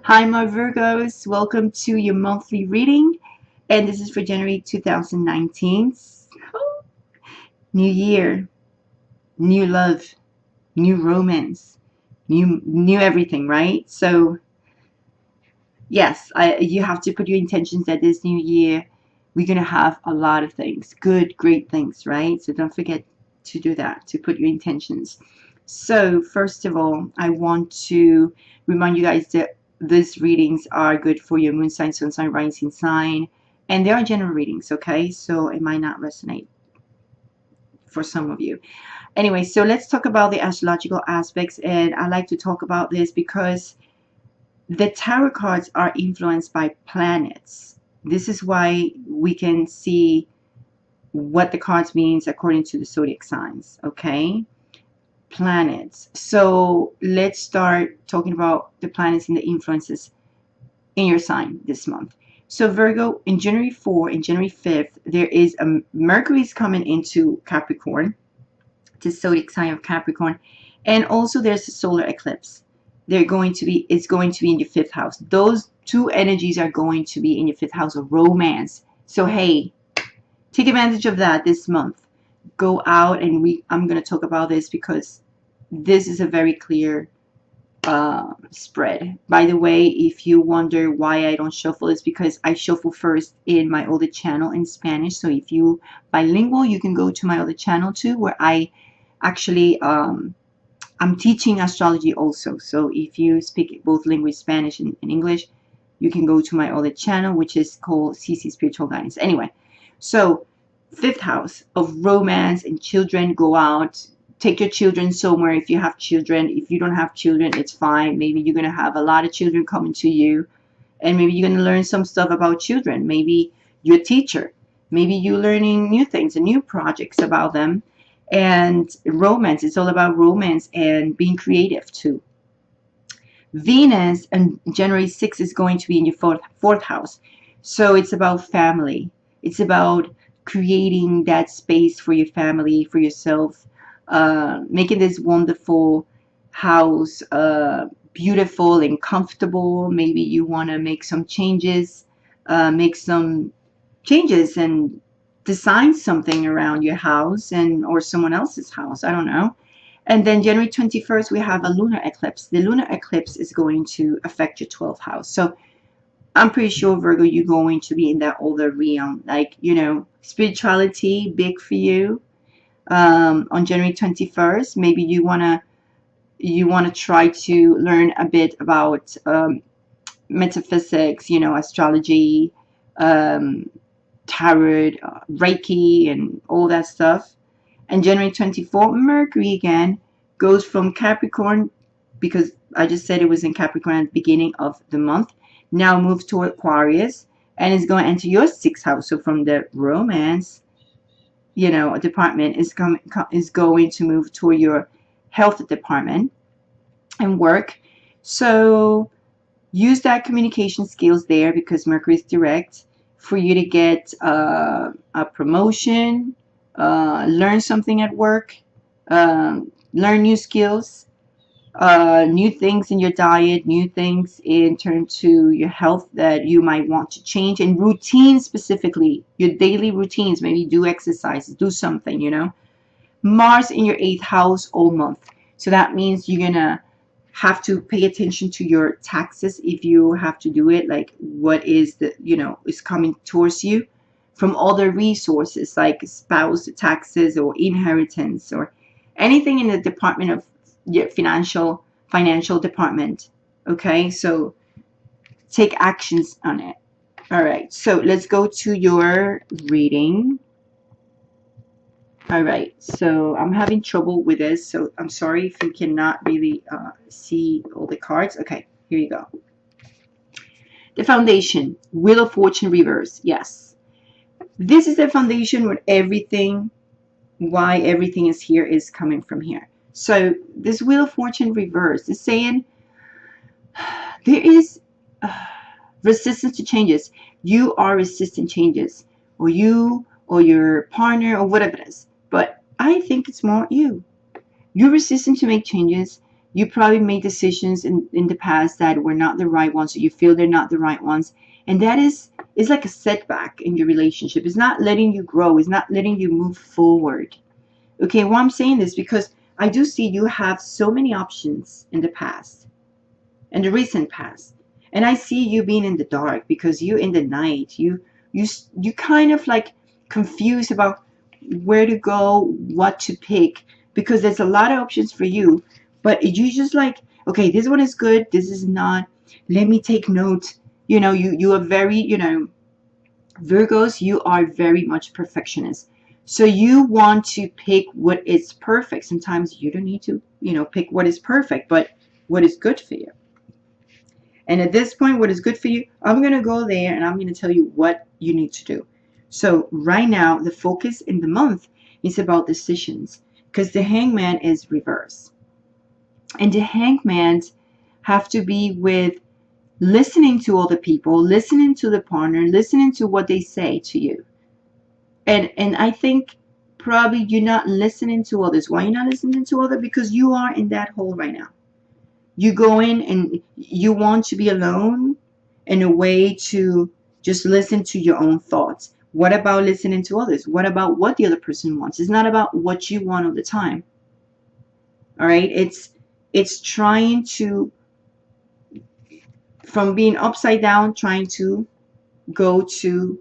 Hi, my Virgos. Welcome to your monthly reading. And this is for January 2019. New year, new love, new romance, new everything, right? So, yes, you have to put your intentions that this new year we're going to have a lot of things, good, great things, right? So don't forget to do that, to put your intentions. So, first of all, I want to remind you guys that these readings are good for your moon sign, sun sign, rising sign, and they are general readings, okay? So it might not resonate for some of you. Anyway, so let's talk about the astrological aspects, and I like to talk about this because the tarot cards are influenced by planets. This is why we can see what the cards means according to the zodiac signs, okay? Planets. So let's start talking about the planets and the influences in your sign this month. So Virgo, in January 4 and January 5th, there is a Mercury's coming into Capricorn, the zodiac sign of Capricorn, and also there's a solar eclipse. It's going to be in your 5th house. Those two energies are going to be in your 5th house of romance. So hey, take advantage of that this month. Go out, and I'm going to talk about this because this is a very clear spread. By the way, if you wonder why I don't shuffle, it's because I shuffle first in my other channel in Spanish. So if you bilingual, you can go to my other channel too, where I actually I'm teaching astrology also. So if you speak both language, Spanish and English, you can go to my other channel, which is called CC Spiritual Guidance. Anyway, so 5th house of romance and children. Go out, take your children somewhere if you have children. If you don't have children, it's fine. Maybe you're going to have a lot of children coming to you, and maybe you're going to learn some stuff about children. Maybe you're a teacher. Maybe you're learning new things and new projects about them. And romance, it's all about romance and being creative too. Venus and January 6th is going to be in your fourth house. So it's about family. It's about creating that space for your family, for yourself, making this wonderful house beautiful and comfortable. Maybe you want to make some changes, and design something around your house or someone else's house. I don't know. And then January 21st, we have a lunar eclipse. The lunar eclipse is going to affect your 12th house. So I'm pretty sure, Virgo, you're going to be in that older realm. Like, spirituality, big for you. On January 21st, maybe you wanna try to learn a bit about metaphysics, astrology, tarot, Reiki, and all that stuff. And January 24th, Mercury again goes from Capricorn, because I just said it was in Capricorn at the beginning of the month. Now moves to Aquarius and is going to enter your 6th house. So from the romance, department is going to move toward your health department and work. So use that communication skills there, because Mercury is direct, for you to get a promotion, learn something at work, learn new skills, new things in your diet, new things in terms to your health that you might want to change, and routines, specifically your daily routines. Maybe do exercises, do something. Mars in your 8th house all month, so that means you're gonna have to pay attention to your taxes if you have to do it, like what is is coming towards you from other resources, like spouse taxes or inheritance or anything in the department of your financial department. Okay, so take actions on it. All right, so let's go to your reading. All right, so I'm having trouble with this, so I'm sorry if you cannot really see all the cards. Okay, here you go. The foundation, Wheel of Fortune reverse. Yes, this is the foundation where why everything is here is coming from here. So this Wheel of Fortune reverse is saying there is resistance to changes. You are resistant changes, or you or your partner or whatever it is. But I think it's more you. You're resistant to make changes. You probably made decisions in the past that were not the right ones, or you feel they're not the right ones. And that is like a setback in your relationship. It's not letting you grow. It's not letting you move forward. Okay, why I'm saying this, because I do see you have so many options in the past, in the recent past. And I see you being in the dark because you in the night, you kind of like confused about where to go, what to pick, because there's a lot of options for you, but you just like, okay, this one is good, this is not. Let me take note. You are very, Virgos, you are very much perfectionist. So you want to pick what is perfect. Sometimes you don't need to, pick what is perfect, but what is good for you. And at this point, what is good for you, I'm going to go there and I'm going to tell you what you need to do. So right now, the focus in the month is about decisions, because the hangman is reverse. And the hangmans have to be with listening to other people, listening to the partner, listening to what they say to you. And I think probably you're not listening to others. Why you're not listening to others? Because you are in that hole right now. You go in and you want to be alone in a way to just listen to your own thoughts. What about listening to others? What about what the other person wants? It's not about what you want all the time. All right? It's trying to, from being upside down, trying to go to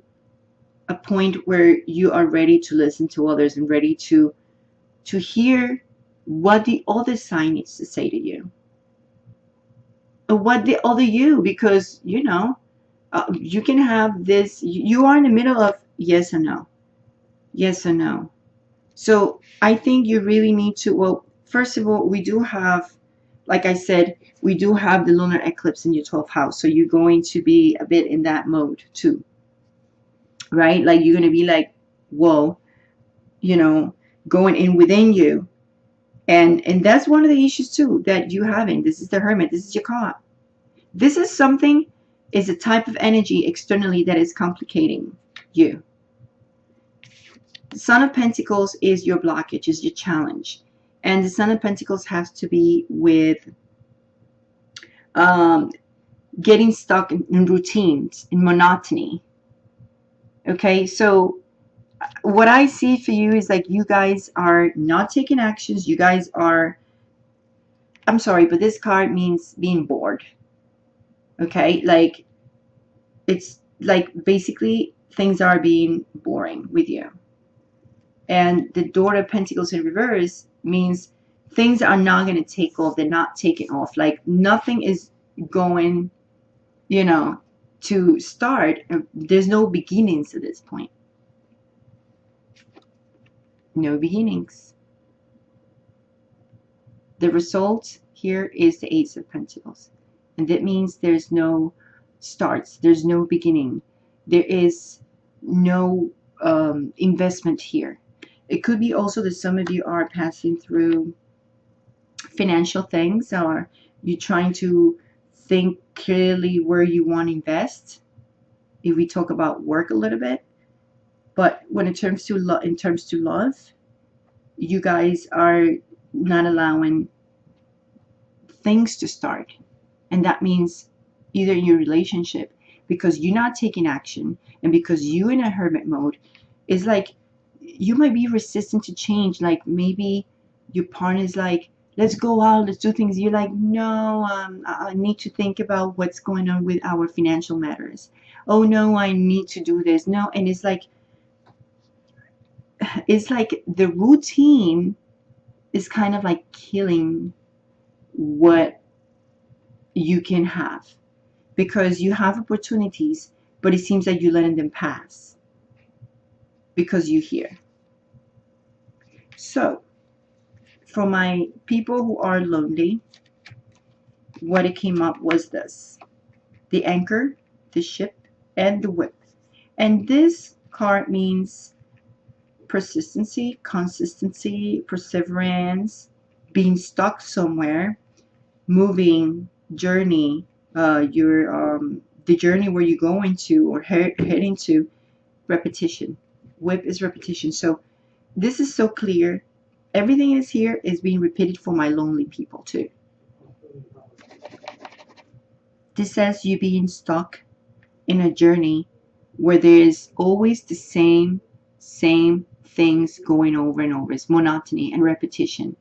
a point where you are ready to listen to others and ready to hear what the other side needs to say to you, or what the other you, because you can have this, you are in the middle of yes or no, yes or no. So I think you really need to, well, first of all, we do have, like I said, we do have the lunar eclipse in your 12th house, so you're going to be a bit in that mode too, right? Like you're going to be like, whoa, going in within you. And that's one of the issues too that you having. This is the Hermit. This is your card. This is something, is a type of energy externally that is complicating you. The Son of Pentacles is your blockage, is your challenge. And the Son of Pentacles has to be with getting stuck in routines, in monotony. Okay, so what I see for you is like you guys are not taking actions. You guys are, I'm sorry, but this card means being bored. Okay, like it's like basically things are being boring with you. And the Door of Pentacles in reverse means things are not going to take off. They're not taking off. Like nothing is going, to start. There's no beginnings at this point. No beginnings. The result here is the Ace of Pentacles. And that means there's no starts. There's no beginning. There is no investment here. It could be also that some of you are passing through financial things, or you're trying to think clearly where you want to invest, if we talk about work a little bit. But when it comes to love, you guys are not allowing things to start. And that means either in your relationship, because you're not taking action, and because you're in a hermit mode, it's like you might be resistant to change. Like maybe your partner's like, let's go out, let's do things. You're like, no, I need to think about what's going on with our financial matters. Oh no, I need to do this. No, and it's like the routine is kind of like killing what you can have, because you have opportunities, but it seems like you're letting them pass because you're here. So for my people who are lonely, what it came up was this: the anchor, the ship, and the whip. And this card means persistency, consistency, perseverance, being stuck somewhere, moving, journey, the journey where you're going to or heading to. Repetition. Whip is repetition. So this is so clear. Everything is here is being repeated for my lonely people too. This says you being stuck in a journey where there's always the same things going over and over. It's monotony and repetition.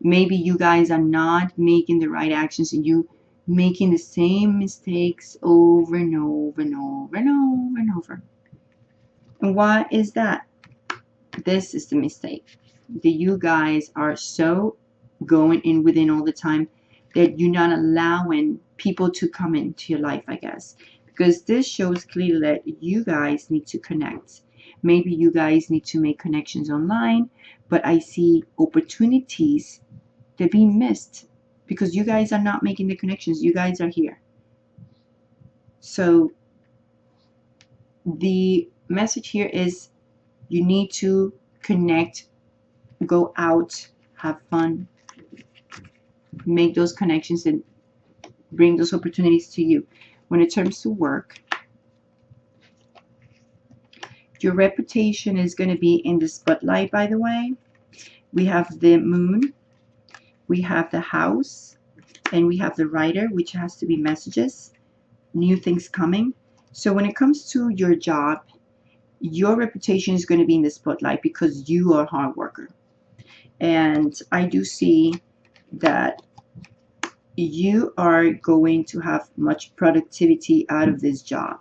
Maybe you guys are not making the right actions and you making the same mistakes over and over and over and over and over. And why is that? This is the mistake. That you guys are so going in within all the time that you're not allowing people to come into your life, I guess. Because this shows clearly that you guys need to connect. Maybe you guys need to make connections online, but I see opportunities that are being missed because you guys are not making the connections. You guys are here. So the message here is you need to connect, go out, have fun, make those connections and bring those opportunities to you. When it comes to work, your reputation is going to be in the spotlight, by the way. We have the moon, we have the house, and we have the writer, which has to be messages, new things coming. So when it comes to your job, your reputation is going to be in the spotlight because you are a hard worker. And I do see that you are going to have much productivity out of this job.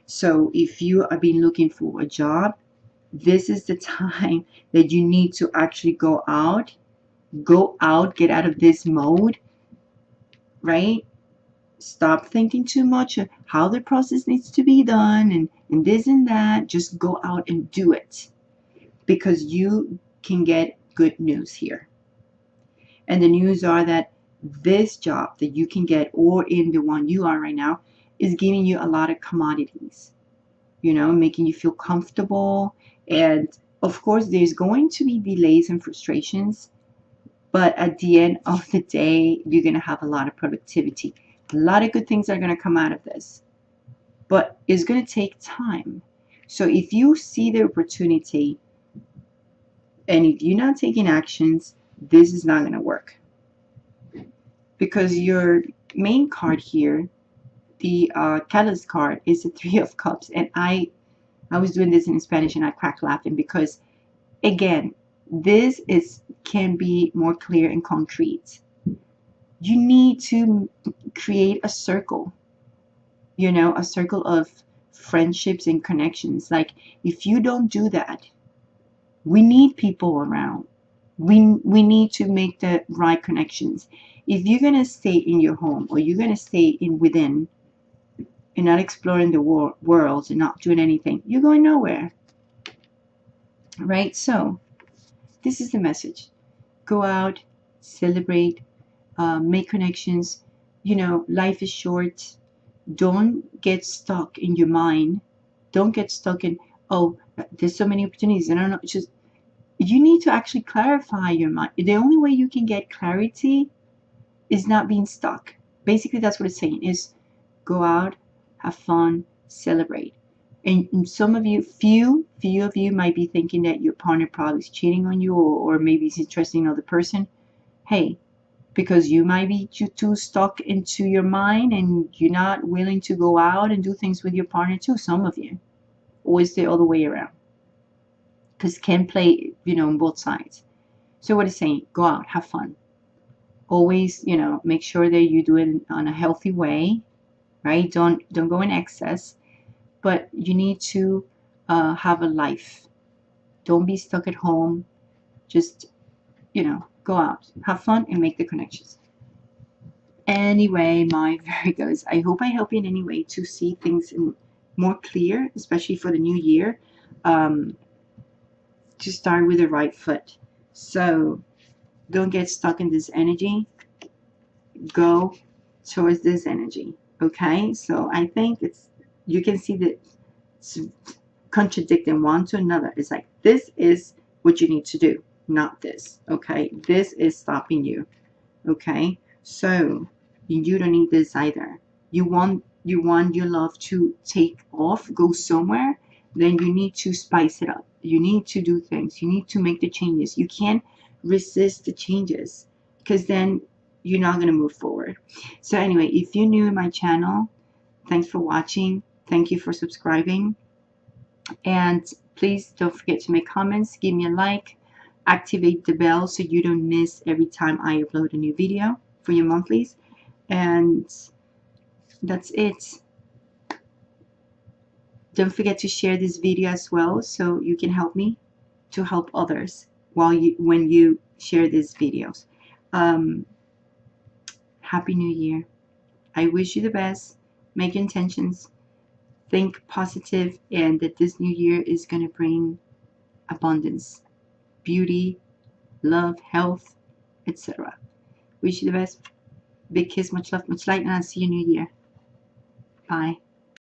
So if you have been looking for a job, this is the time that you need to actually go out, get out of this mode, right? Stop thinking too much of how the process needs to be done and this and that. Just go out and do it because you can get good news here. And the news are that this job that you can get, or in the one you are right now, is giving you a lot of commodities, you know, making you feel comfortable. And of course, there's going to be delays and frustrations, but at the end of the day, you're going to have a lot of productivity. A lot of good things are going to come out of this, but it's going to take time. So if you see the opportunity and if you're not taking actions, this is not going to work. Because your main card here, the catalyst card, is the Three of Cups. And I was doing this in Spanish and I cracked laughing because, again, this can be more clear and concrete. You need to create a circle, you know, a circle of friendships and connections. Like, if you don't do that, we need people around. We need to make the right connections. If you're going to stay in your home or you're going to stay within and not exploring the world and not doing anything, you're going nowhere, right? So this is the message. Go out, celebrate, make connections. You know, life is short. Don't get stuck in your mind. Don't get stuck in, oh, there's so many opportunities. I don't know. It's just, you need to actually clarify your mind. The only way you can get clarity is not being stuck. Basically, that's what it's saying, is go out, have fun, celebrate. And some of you, few of you might be thinking that your partner probably is cheating on you, or maybe is interested in another person. Hey, because you might be too stuck into your mind and you're not willing to go out and do things with your partner too, some of you. Or is the other way around? Because can play, you know, on both sides. So what it's saying, go out, have fun. Always, you know, make sure that you do it on a healthy way, right? Don't go in excess, but you need to have a life. Don't be stuck at home. Just, you know, go out, have fun, and make the connections. Anyway, my Virgos, I hope I help you in any way to see things in more clear, especially for the new year, to start with the right foot. So don't get stuck in this energy. Go towards this energy. Okay, so I think you can see that it's contradicting one to another. It's like, this is what you need to do, not this. Okay, this is stopping you. Okay, so you don't need this either. You want your love to take off, go somewhere, then you need to spice it up. You need to do things. You need to make the changes. You can't resist the changes, because then you're not going to move forward. So anyway, if you're new in my channel, thanks for watching. Thank you for subscribing. And please don't forget to make comments, give me a like, activate the bell so you don't miss every time I upload a new video for your monthlies. And that's it. Don't forget to share this video as well so you can help me to help others when you share these videos. Happy New Year. I wish you the best. Make intentions. Think positive, and that this new year is going to bring abundance, beauty, love, health, etc. Wish you the best. Big kiss, much love, much light, and I'll see you New Year. Bye.